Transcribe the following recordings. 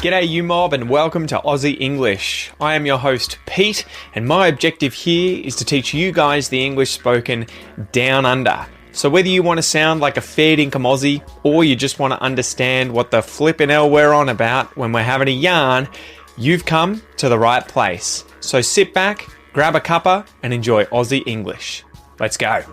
G'day you mob and welcome to Aussie English. I am your host Pete and my objective here is to teach you guys the English spoken down under. So whether you want to sound like a fair dinkum Aussie or you just want to understand what the flippin' hell we're on about when we're having a yarn, you've come to the right place. So sit back, grab a cuppa and enjoy Aussie English. Let's go.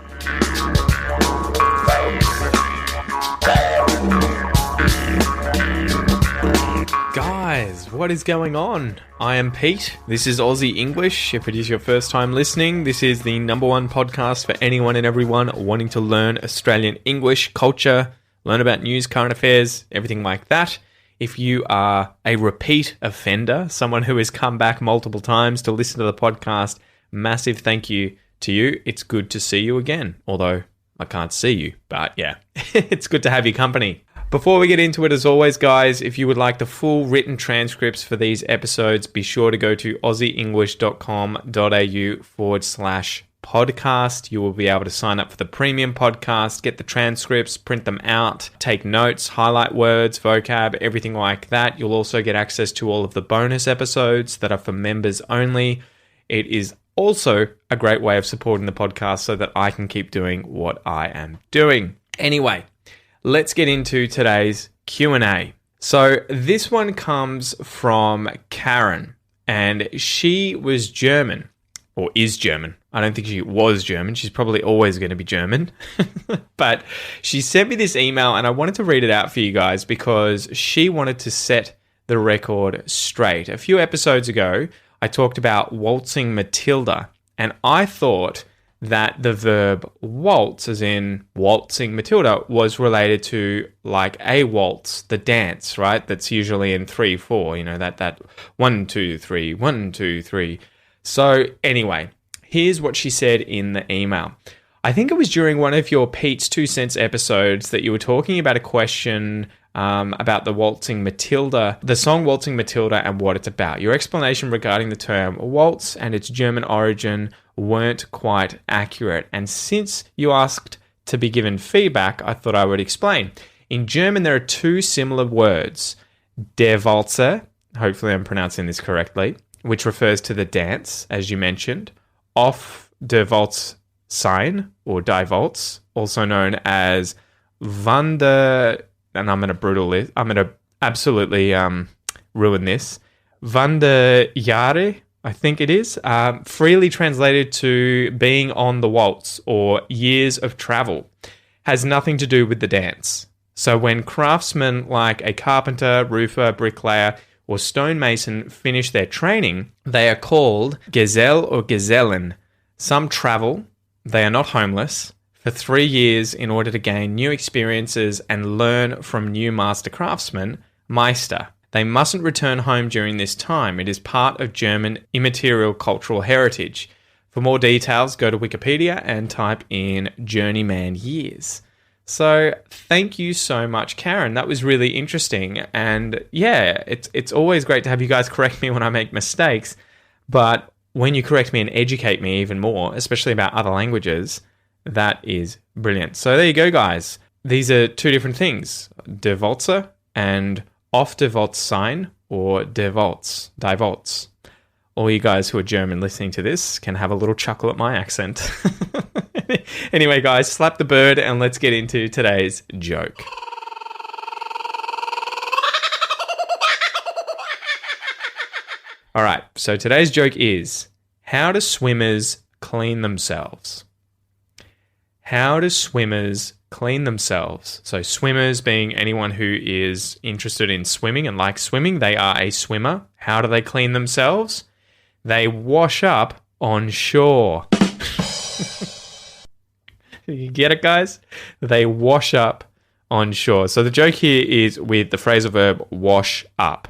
Guys, what is going on? I am Pete. This is Aussie English. If it is your first time listening, this is the #1 podcast for anyone and everyone wanting to learn Australian English, culture, learn about news, current affairs, everything like that. If you are a repeat offender, someone who has come back multiple times to listen to the podcast, massive thank you to you. It's good to see you again, although I can't see you, but yeah, it's good to have your company. Before we get into it, as always, guys, if you would like the full written transcripts for these episodes, be sure to go to aussieenglish.com.au/podcast. You will be able to sign up for the premium podcast, get the transcripts, print them out, take notes, highlight words, vocab, everything like that. You'll also get access to all of the bonus episodes that are for members only. It is also a great way of supporting the podcast so that I can keep doing what I am doing. Anyway, let's get into today's Q&A. So this one comes from Karen, and she was German, or is German. I don't think she was German. She's probably always going to be German. But she sent me this email, and I wanted to read it out for you guys because she wanted to set the record straight. A few episodes ago, I talked about waltzing Matilda, and I thought that the verb waltz, as in waltzing Matilda, was related to like a waltz, the dance, right? That's usually in 3/4, you know, that 1, 2, 3, 1, 2, 3. So anyway, here's what she said in the email. I think it was during one of your Pete's 2 Cents episodes that you were talking about a question about the waltzing Matilda, the song Waltzing Matilda and what it's about. Your explanation regarding the term waltz and its German origin weren't quite accurate. And since you asked to be given feedback, I thought I would explain. In German, there are 2 similar words. Der Walzer, hopefully I'm pronouncing this correctly, which refers to the dance, as you mentioned. Auf der Walz sein, or Die Waltz, also known as Wander, and I'm going to absolutely ruin this. Wanderjahre, I think it is, freely translated to being on the waltz or years of travel, has nothing to do with the dance. So when craftsmen like a carpenter, roofer, bricklayer, or stonemason finish their training, they are called Gesell or Gesellen. Some travel, they are not homeless, for 3 years in order to gain new experiences and learn from new master craftsmen, Meister. They mustn't return home during this time. It is part of German immaterial cultural heritage. For more details, go to Wikipedia and type in journeyman years. So thank you so much, Karen. That was really interesting. And yeah, it's always great to have you guys correct me when I make mistakes. But when you correct me and educate me even more, especially about other languages, that is brilliant. So there you go, guys. These are 2 different things. Der Walzer and Auf der Walz sein, or Der Waltz, Die Waltz. All you guys who are German listening to this can have a little chuckle at my accent. Anyway, guys, slap the bird and let's get into today's joke. All right, so today's joke is, how do swimmers clean themselves? How do swimmers clean themselves? So swimmers being anyone who is interested in swimming and likes swimming, they are a swimmer. How do they clean themselves? They wash up on shore. You get it, guys? They wash up on shore. So the joke here is with the phrasal verb wash up.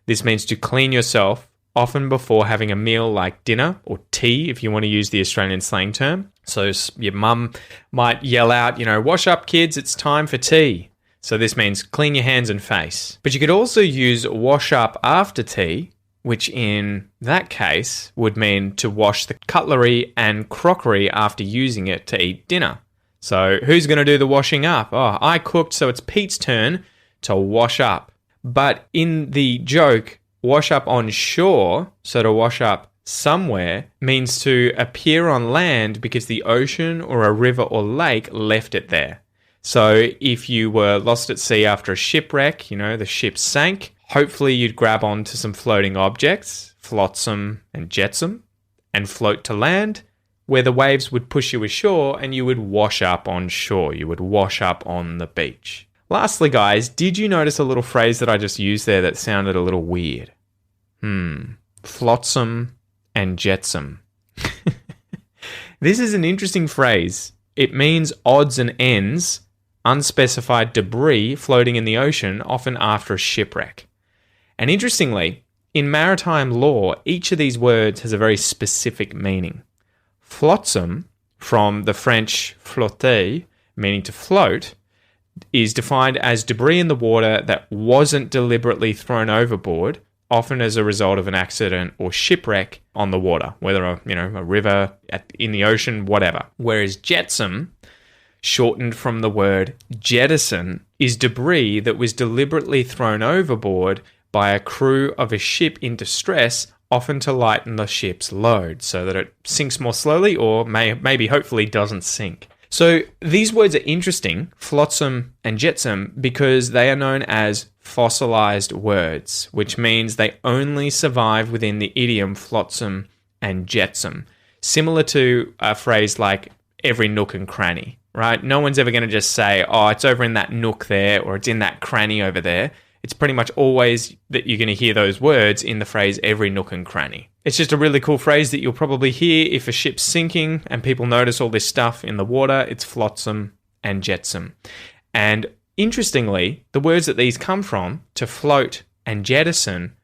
This means to clean yourself, often before having a meal like dinner or tea, if you want to use the Australian slang term. So your mum might yell out, wash up kids, it's time for tea. So this means clean your hands and face. But you could also use wash up after tea, which in that case would mean to wash the cutlery and crockery after using it to eat dinner. So who's going to do the washing up? Oh, I cooked, so it's Pete's turn to wash up. But in the joke, wash up on shore, so to wash up somewhere, means to appear on land because the ocean or a river or lake left it there. So if you were lost at sea after a shipwreck, the ship sank, hopefully you'd grab onto some floating objects, flotsam and jetsam, and float to land, where the waves would push you ashore and you would wash up on shore. You would wash up on the beach. Lastly, guys, did you notice a little phrase that I just used there that sounded a little weird? Flotsam and jetsam. This is an interesting phrase. It means odds and ends, unspecified debris floating in the ocean, often after a shipwreck. And interestingly, in maritime law, each of these words has a very specific meaning. Flotsam, from the French flotter, meaning to float, is defined as debris in the water that wasn't deliberately thrown overboard, often as a result of an accident or shipwreck on the water, whether a river, in the ocean, whatever. Whereas jetsam, shortened from the word jettison, is debris that was deliberately thrown overboard by a crew of a ship in distress, often to lighten the ship's load so that it sinks more slowly or maybe hopefully doesn't sink. So these words are interesting, flotsam and jetsam, because they are known as fossilized words, which means they only survive within the idiom flotsam and jetsam, similar to a phrase like every nook and cranny, right? No one's ever going to just say, oh, it's over in that nook there, or it's in that cranny over there. It's pretty much always that you're going to hear those words in the phrase every nook and cranny. It's just a really cool phrase that you'll probably hear if a ship's sinking and people notice all this stuff in the water. It's flotsam and jetsam. And interestingly, the words that these come from, to float and jettison,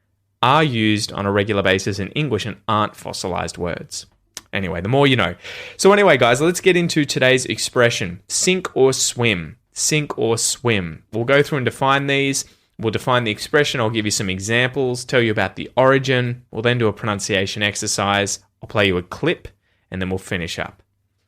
are used on a regular basis in English and aren't fossilized words. Anyway, the more you know. So anyway, guys, let's get into today's expression, sink or swim. Sink or swim. We'll go through and define these. We'll define the expression. I'll give you some examples, tell you about the origin. We'll then do a pronunciation exercise. I'll play you a clip, and then we'll finish up.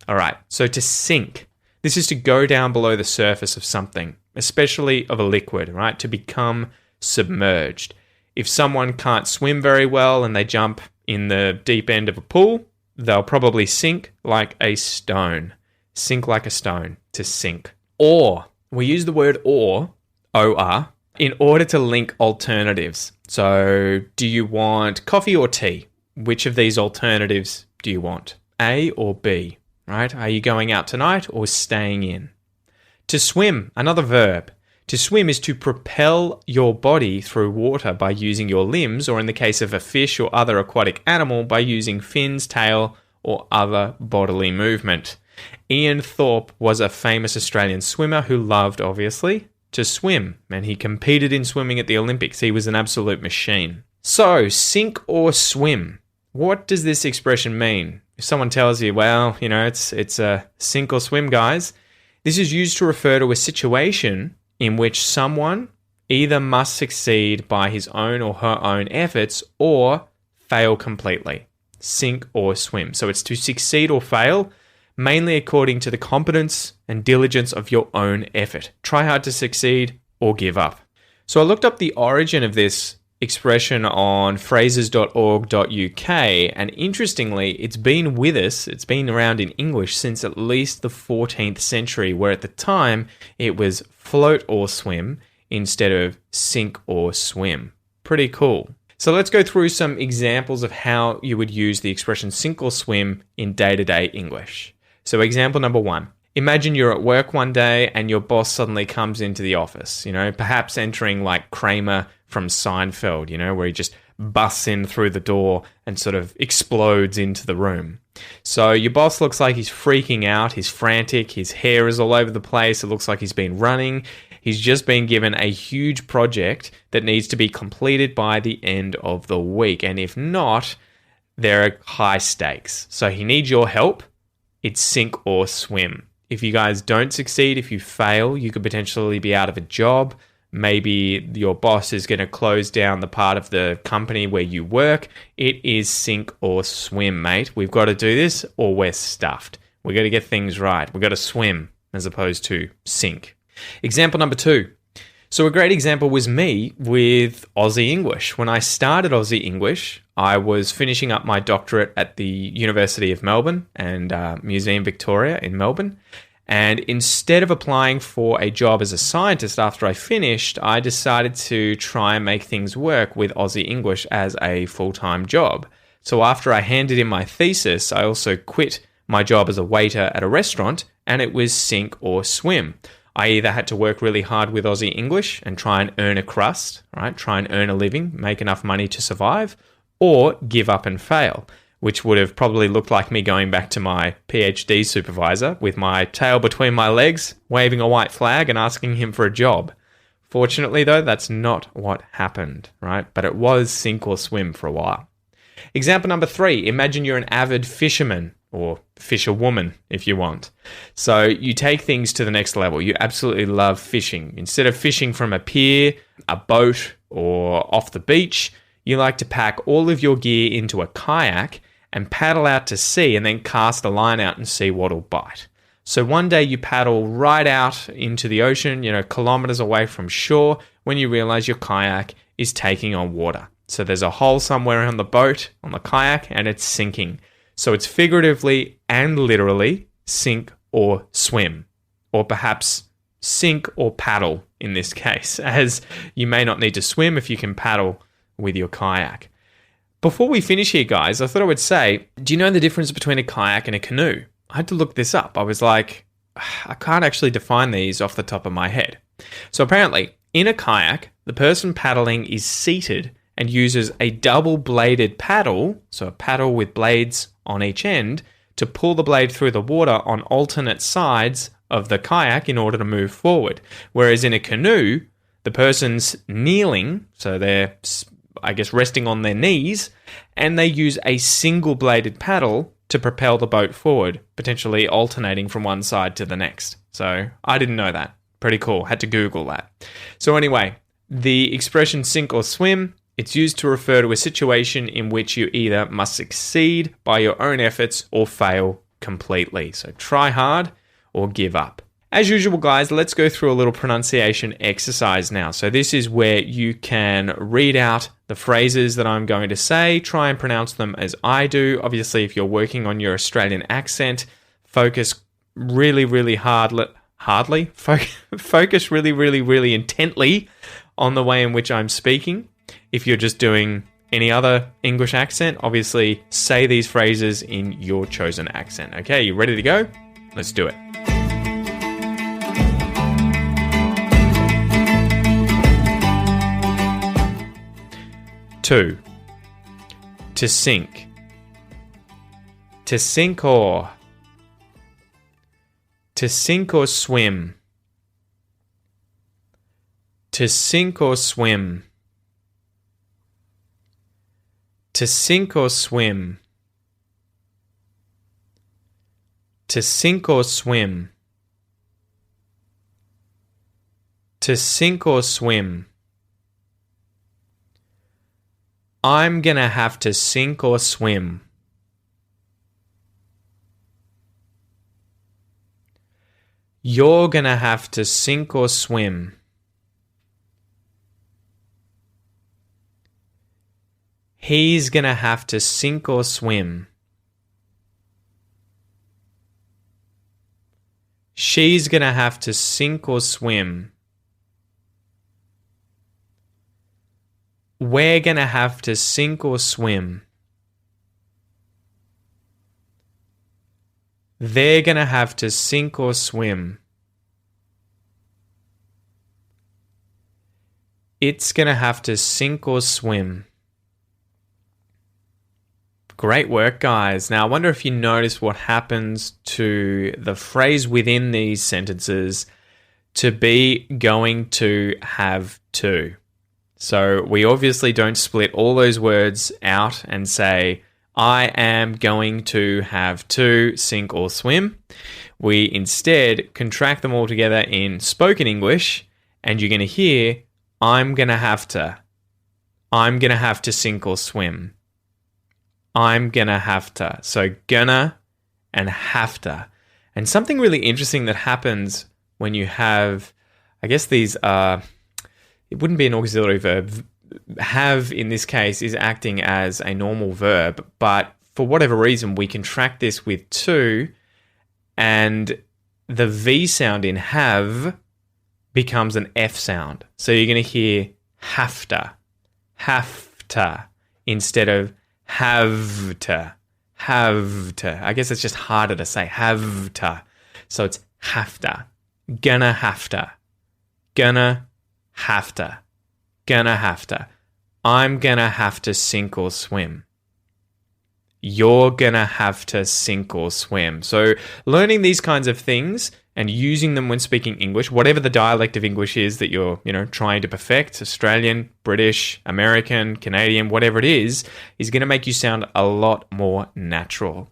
All right, so to sink. This is to go down below the surface of something, especially of a liquid, right? To become submerged. If someone can't swim very well and they jump in the deep end of a pool, they'll probably sink like a stone. Sink like a stone, to sink. Or, we use the word or, O-R, in order to link alternatives. So, do you want coffee or tea? Which of these alternatives do you want? A or B, right? Are you going out tonight or staying in? To swim, another verb. To swim is to propel your body through water by using your limbs, or in the case of a fish or other aquatic animal, by using fins, tail, or other bodily movement. Ian Thorpe was a famous Australian swimmer who loved, obviously, to swim, and he competed in swimming at the Olympics. He was an absolute machine. So, sink or swim. What does this expression mean? If someone tells you, well, it's a sink or swim, guys, this is used to refer to a situation in which someone either must succeed by his own or her own efforts or fail completely. Sink or swim. So it's to succeed or fail, mainly according to the competence and diligence of your own effort. Try hard to succeed or give up. So I looked up the origin of this expression on phrases.org.uk, and interestingly, it's been with us, it's been around in English since at least the 14th century, where at the time it was float or swim instead of sink or swim. Pretty cool. So let's go through some examples of how you would use the expression sink or swim in day-to-day English. So example number 1. Imagine you're at work one day and your boss suddenly comes into the office, perhaps entering like Kramer from Seinfeld, where he just busts in through the door and sort of explodes into the room. So your boss looks like he's freaking out, he's frantic, his hair is all over the place, it looks like he's been running. He's just been given a huge project that needs to be completed by the end of the week. And if not, there are high stakes. So he needs your help. It's sink or swim. If you guys don't succeed, if you fail, you could potentially be out of a job. Maybe your boss is going to close down the part of the company where you work. It is sink or swim, mate. We've got to do this or we're stuffed. We've got to get things right. We've got to swim. as opposed to sink. Example number 2. So a great example was me with Aussie English. When I started Aussie English, I was finishing up my doctorate at the University of Melbourne and Museum Victoria in Melbourne. And instead of applying for a job as a scientist after I finished, I decided to try and make things work with Aussie English as a full-time job. So after I handed in my thesis, I also quit my job as a waiter at a restaurant, and it was sink or swim. I either had to work really hard with Aussie English and try and earn a crust, right? Try and earn a living, make enough money to survive, or give up and fail, which would have probably looked like me going back to my PhD supervisor with my tail between my legs, waving a white flag and asking him for a job. Fortunately, though, that's not what happened, right? But it was sink or swim for a while. Example number 3, imagine you're an avid fisherman or fisherwoman if you want. So you take things to the next level. You absolutely love fishing. Instead of fishing from a pier, a boat, or off the beach, you like to pack all of your gear into a kayak and paddle out to sea and then cast a line out and see what'll bite. So one day you paddle right out into the ocean, kilometers away from shore, when you realize your kayak is taking on water. So there's a hole somewhere on the boat, on the kayak, and it's sinking. So it's figuratively and literally sink or swim, or perhaps sink or paddle in this case, as you may not need to swim if you can paddle with your kayak. Before we finish here, guys, I thought I would say, do you know the difference between a kayak and a canoe? I had to look this up. I was like, I can't actually define these off the top of my head. So apparently, in a kayak, the person paddling is seated and uses a double-bladed paddle, so a paddle with blades on each end, to pull the blade through the water on alternate sides of the kayak in order to move forward. Whereas in a canoe, the person's kneeling, so they're, resting on their knees, and they use a single-bladed paddle to propel the boat forward, potentially alternating from one side to the next. So I didn't know that. Pretty cool. Had to Google that. So anyway, the expression sink or swim, it's used to refer to a situation in which you either must succeed by your own efforts or fail completely. So try hard or give up. As usual, guys, let's go through a little pronunciation exercise now. So this is where you can read out the phrases that I'm going to say, try and pronounce them as I do. Obviously, if you're working on your Australian accent, focus really, really focus really, really, really intently on the way in which I'm speaking. If you're just doing any other English accent, obviously say these phrases in your chosen accent. Okay, you ready to go? Let's do it. Two, to sink. To sink or. To sink or swim. To sink or swim. To sink or swim. To sink or swim. To sink or swim. I'm gonna have to sink or swim. You're gonna have to sink or swim. He's gonna have to sink or swim. She's gonna have to sink or swim. We're gonna have to sink or swim. They're gonna have to sink or swim. It's gonna have to sink or swim. Great work, guys. Now, I wonder if you notice what happens to the phrase within these sentences to be going to have to. So we obviously don't split all those words out and say, I am going to have to sink or swim. We instead contract them all together in spoken English, and you're going to hear, I'm going to have to. I'm going to have to sink or swim. I'm going to have to. So gonna and have to. And something really interesting that happens when you have, I guess these are, it wouldn't be an auxiliary verb. Have, in this case, is acting as a normal verb, but for whatever reason, we contract this with to, and the V sound in have becomes an F sound. So you're going to hear have to, instead of have to. I guess it's just harder to say, have to. So it's have to, gonna have to, gonna have to, gonna have to. I'm gonna have to sink or swim. You're gonna have to sink or swim. So learning these kinds of things and using them when speaking English, whatever the dialect of English is that you're, trying to perfect, Australian, British, American, Canadian, whatever it is going to make you sound a lot more natural.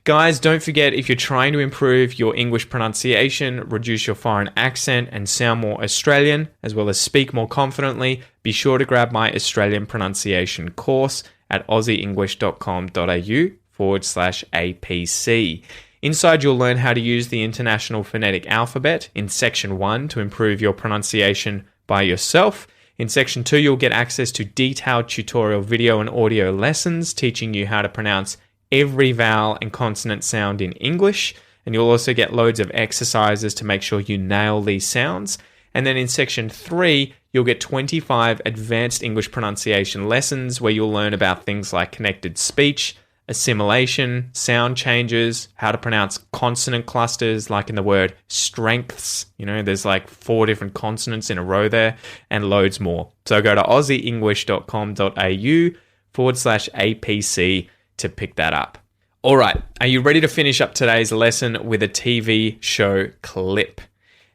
Guys, don't forget, if you're trying to improve your English pronunciation, reduce your foreign accent, and sound more Australian, as well as speak more confidently, be sure to grab my Australian pronunciation course at aussieenglish.com.au/APC. Inside, you'll learn how to use the International Phonetic Alphabet in Section 1 to improve your pronunciation by yourself. In Section 2, you'll get access to detailed tutorial video and audio lessons teaching you how to pronounce every vowel and consonant sound in English. And you'll also get loads of exercises to make sure you nail these sounds. And then in Section 3, you'll get 25 advanced English pronunciation lessons where you'll learn about things like connected speech, assimilation, sound changes, how to pronounce consonant clusters, like in the word strengths. There's like 4 different consonants in a row there, and loads more. So go to aussieenglish.com.au/APC to pick that up. All right, are you ready to finish up today's lesson with a TV show clip?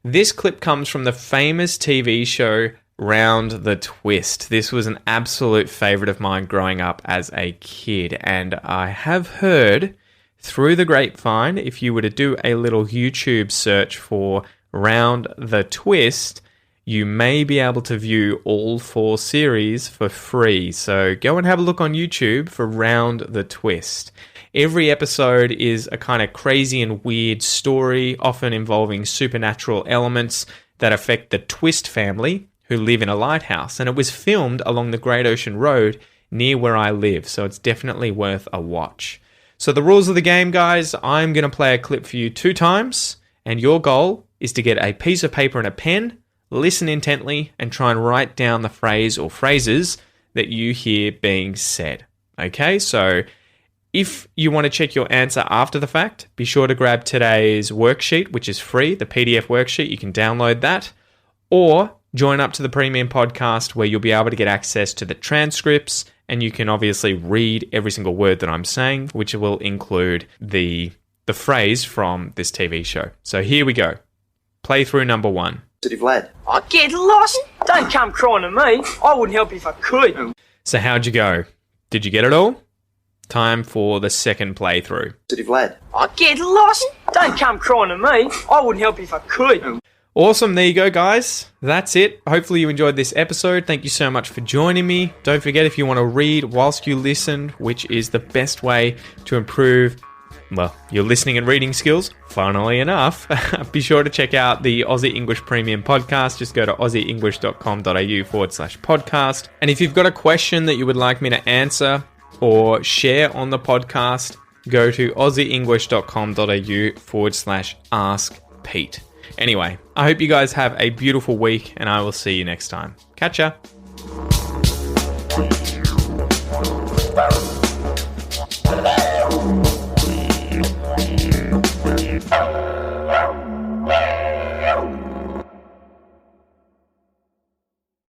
This clip comes from the famous TV show Round the Twist. This was an absolute favorite of mine growing up as a kid, and I have heard through the grapevine, if you were to do a little YouTube search for Round the Twist, you may be able to view all 4 series for free. So go and have a look on YouTube for Round the Twist. Every episode is a kind of crazy and weird story, often involving supernatural elements that affect the Twist family, who live in a lighthouse, and it was filmed along the Great Ocean Road near where I live, so it's definitely worth a watch. So the rules of the game, guys, I'm going to play a clip for you 2 times, and your goal is to get a piece of paper and a pen, listen intently, and try and write down the phrase or phrases that you hear being said. Okay, so if you want to check your answer after the fact, be sure to grab today's worksheet, which is free, the PDF worksheet. You can download that, or join up to the Premium Podcast where you'll be able to get access to the transcripts, and you can obviously read every single word that I'm saying, which will include the phrase from this TV show. So here we go. Playthrough number 1. Lad. I get lost. Don't come crying to me. I wouldn't help if I could. So how'd you go? Did you get it all? Time for the second playthrough. Lad. I get lost. Don't come crying to me. I wouldn't help if I could. Awesome, there you go, guys. That's it. Hopefully you enjoyed this episode. Thank you so much for joining me. Don't forget, if you want to read whilst you listen, which is the best way to improve, your listening and reading skills, funnily enough, be sure to check out the Aussie English Premium Podcast. Just go to aussieenglish.com.au/podcast. And if you've got a question that you would like me to answer or share on the podcast, go to aussieenglish.com.au/askpete. Anyway, I hope you guys have a beautiful week, and I will see you next time. Catch ya!